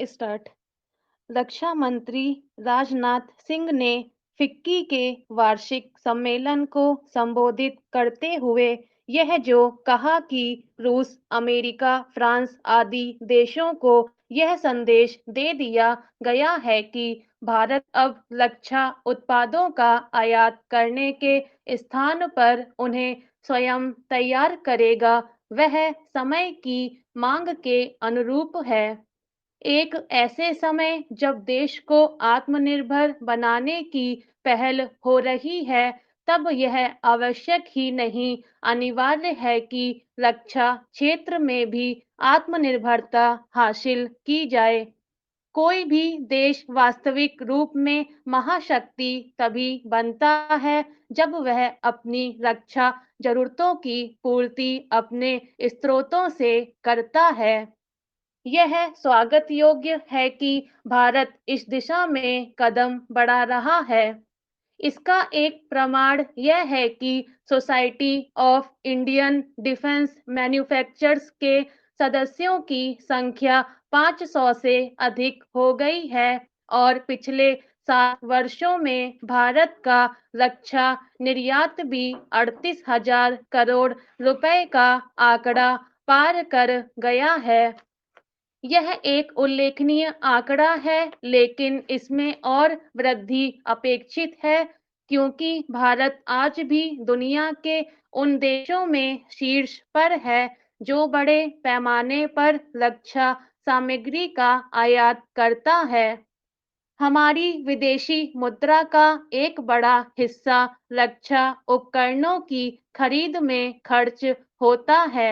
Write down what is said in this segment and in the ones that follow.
Start. रक्षा मंत्री राजनाथ सिंह ने FICCI के वार्षिक सम्मेलन को संबोधित करते हुए यह जो कहा कि रूस, अमेरिका, फ्रांस आदि देशों को यह संदेश दे दिया गया है कि भारत अब रक्षा उत्पादों का आयात करने के स्थान पर उन्हें स्वयं तैयार करेगा, वह समय की मांग के अनुरूप है। एक ऐसे समय जब देश को आत्मनिर्भर बनाने की पहल हो रही है, तब यह आवश्यक ही नहीं, अनिवार्य है कि रक्षा क्षेत्र में भी आत्मनिर्भरता हासिल की जाए। कोई भी देश वास्तविक रूप में महाशक्ति तभी बनता है जब वह अपनी रक्षा जरूरतों की पूर्ति अपने स्रोतों से करता है। यह स्वागत योग्य है कि भारत इस दिशा में कदम बढ़ा रहा है। इसका एक प्रमाण यह है कि society of Indian defence manufacturers के सदस्यों की संख्या 500 से अधिक हो गई है और पिछले 7 वर्षों में भारत का रक्षा निर्यात भी 38,000 करोड़ रुपए का आंकड़ा पार कर गया है। यह एक उल्लेखनीय आंकड़ा है, लेकिन इसमें और वृद्धि अपेक्षित है क्योंकि भारत आज भी दुनिया के उन देशों में शीर्ष पर है जो बड़े पैमाने पर रक्षा सामग्री का आयात करता है। हमारी विदेशी मुद्रा का एक बड़ा हिस्सा रक्षा उपकरणों की खरीद में खर्च होता है।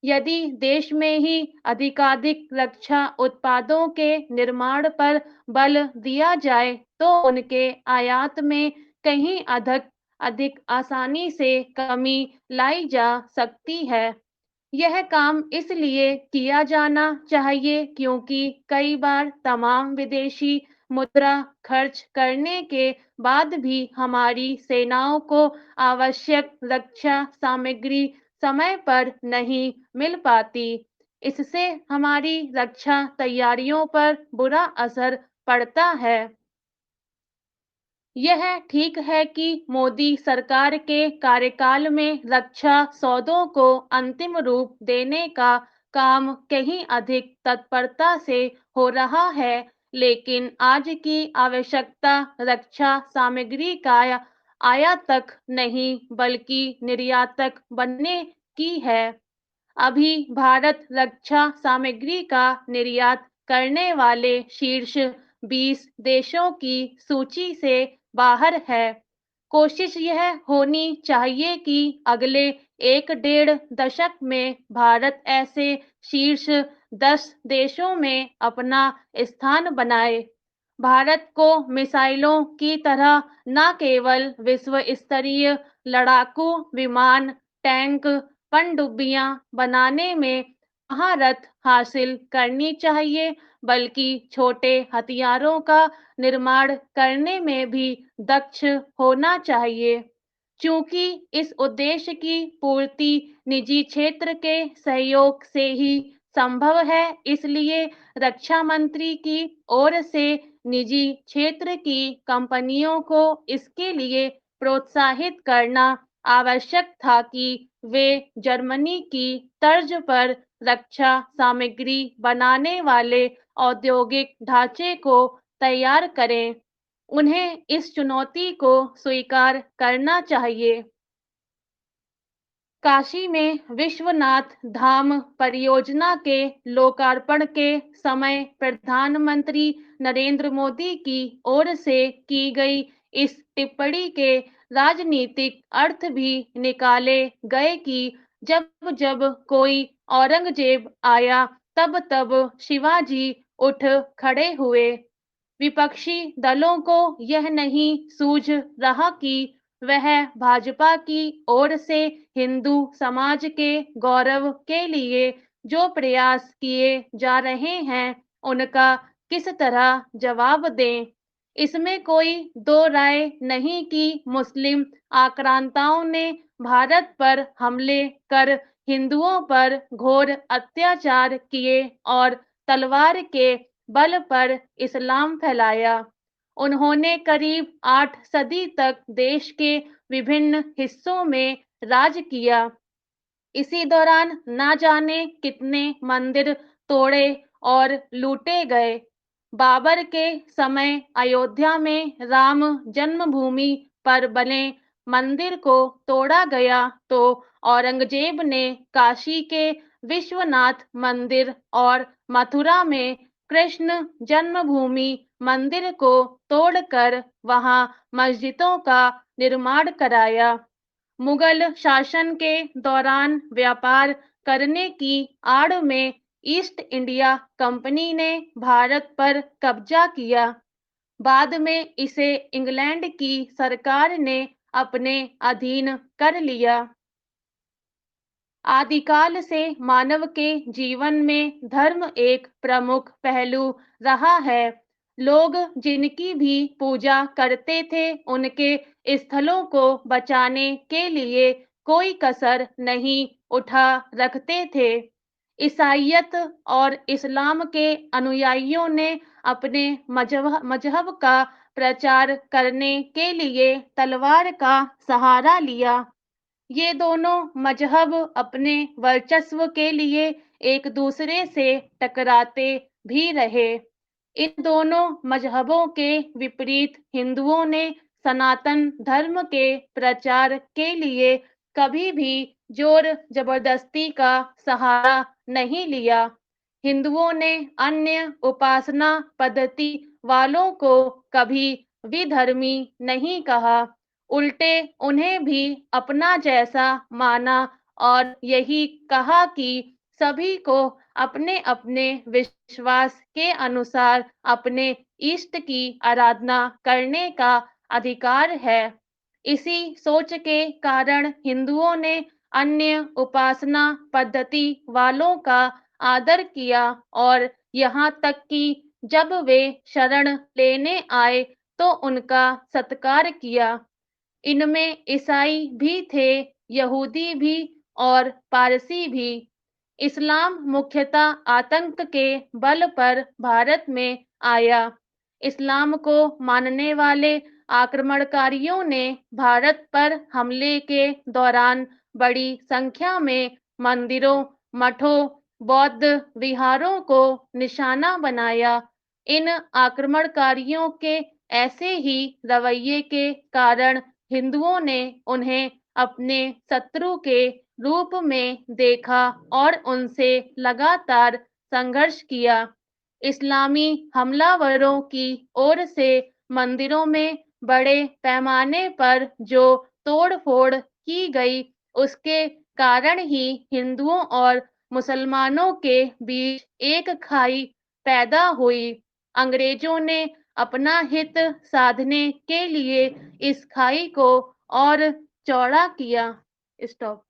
यदि देश में ही अधिकाधिक रक्षा उत्पादों के निर्माण पर बल दिया जाए, तो उनके आयात में कहीं अधिक अधिक आसानी से कमी लाई जा सकती है। यह काम इसलिए किया जाना चाहिए क्योंकि कई बार तमाम विदेशी मुद्रा खर्च करने के बाद भी हमारी सेनाओं को आवश्यक रक्षा सामग्री समय पर नहीं मिल पाती। इससे हमारी रक्षा तैयारियों पर बुरा असर पड़ता है। यह ठीक है कि मोदी सरकार के कार्यकाल में रक्षा सौदों को अंतिम रूप देने का काम कहीं अधिक तत्परता से हो रहा है, लेकिन आज की आवश्यकता रक्षा सामग्री का आयातक नहीं बल्कि निर्यातक बनने की है। अभी भारत रक्षा सामग्री का निर्यात करने वाले शीर्ष 20 देशों की सूची से बाहर है। कोशिश यह होनी चाहिए कि अगले 1 डेढ़ दशक में भारत ऐसे शीर्ष 10 देशों में अपना स्थान बनाए। भारत को मिसाइलों की तरह न केवल विश्व स्तरीय लड़ाकू विमान, टैंक, पनडुब्बियां बनाने में महारत हासिल करनी चाहिए, बल्कि छोटे हथियारों का निर्माण करने में भी दक्ष होना चाहिए। चूंकि इस उद्देश्य की पूर्ति निजी क्षेत्र के सहयोग से ही संभव है, इसलिए रक्षा मंत्री की ओर से निजी क्षेत्र की कंपनियों को इसके लिए प्रोत्साहित करना आवश्यक था कि वे जर्मनी की तर्ज पर रक्षा सामग्री बनाने वाले औद्योगिक ढांचे को तैयार करें। उन्हें इस चुनौती को स्वीकार करना चाहिए। काशी में विश्वनाथ धाम परियोजना के लोकार्पण के समय प्रधानमंत्री नरेंद्र मोदी की ओर से की गई इस टिप्पणी के राजनीतिक अर्थ भी निकाले गए कि जब जब कोई औरंगजेब आया, तब तब शिवाजी उठ खड़े हुए। विपक्षी दलों को यह नहीं सूझ रहा कि वह भाजपा की ओर से हिंदू समाज के गौरव के लिए जो प्रयास किए जा रहे हैं, उनका किस तरह जवाब दें। इसमें कोई दो राय नहीं कि मुस्लिम आक्रांताओं ने भारत पर हमले कर हिंदुओं पर घोर अत्याचार किए और तलवार के बल पर इस्लाम फैलाया। उन्होंने करीब 8 सदी तक देश के विभिन्न हिस्सों में राज किया। इसी दौरान ना जाने कितने मंदिर तोड़े और लूटे गए। बाबर के समय अयोध्या में राम जन्मभूमि पर बने मंदिर को तोड़ा गया तो औरंगजेब ने काशी के विश्वनाथ मंदिर और मथुरा में कृष्ण जन्मभूमि मंदिर को तोड़कर वहां मस्जिदों का निर्माण कराया। मुगल शासन के दौरान व्यापार करने की आड़ में ईस्ट इंडिया कंपनी ने भारत पर कब्जा किया। बाद में इसे इंग्लैंड की सरकार ने अपने अधीन कर लिया। आदिकाल से मानव के जीवन में धर्म एक प्रमुख पहलू रहा है। लोग जिनकी भी पूजा करते थे, उनके स्थलों को बचाने के लिए कोई कसर नहीं उठा रखते थे। ईसाइयत और इस्लाम के अनुयायियों ने अपने मजहब का प्रचार करने के लिए तलवार का सहारा लिया। ये दोनों मजहब अपने वर्चस्व के लिए एक दूसरे से टकराते भी रहे। इन दोनों मजहबों के विपरीत हिंदुओं ने सनातन धर्म के प्रचार के लिए कभी भी जोर जबरदस्ती का सहारा नहीं लिया। हिंदुओं ने अन्य उपासना पद्धति वालों को कभी विधर्मी नहीं कहा। उल्टे उन्हें भी अपना जैसा माना और यही कहा कि सभी को अपने अपने विश्वास के अनुसार अपने इष्ट की आराधना करने का अधिकार है। इसी सोच के कारण हिंदुओं ने अन्य उपासना पद्धति वालों का आदर किया और यहाँ तक कि जब वे शरण लेने आए तो उनका सत्कार किया। इनमें ईसाई भी थे, यहूदी भी और पारसी भी। इस्लाम मुख्यतः आतंक के बल पर भारत में आया। इस्लाम को मानने वाले आक्रमणकारियों ने भारत पर हमले के दौरान बड़ी संख्या में मंदिरों, मठों, बौद्ध विहारों को निशाना बनाया। इन आक्रमणकारियों के ऐसे ही रवैये के कारण हिंदुओं ने उन्हें अपने शत्रु के रूप में देखा और उनसे लगातार संघर्ष किया। इस्लामी हमलावरों की ओर से मंदिरों में बड़े पैमाने पर जो तोड़-फोड़ की गई, उसके कारण ही हिंदुओं और मुसलमानों के बीच एक खाई पैदा हुई। अंग्रेजों ने अपना हित साधने के लिए इस खाई को और चौड़ा किया। स्टॉप।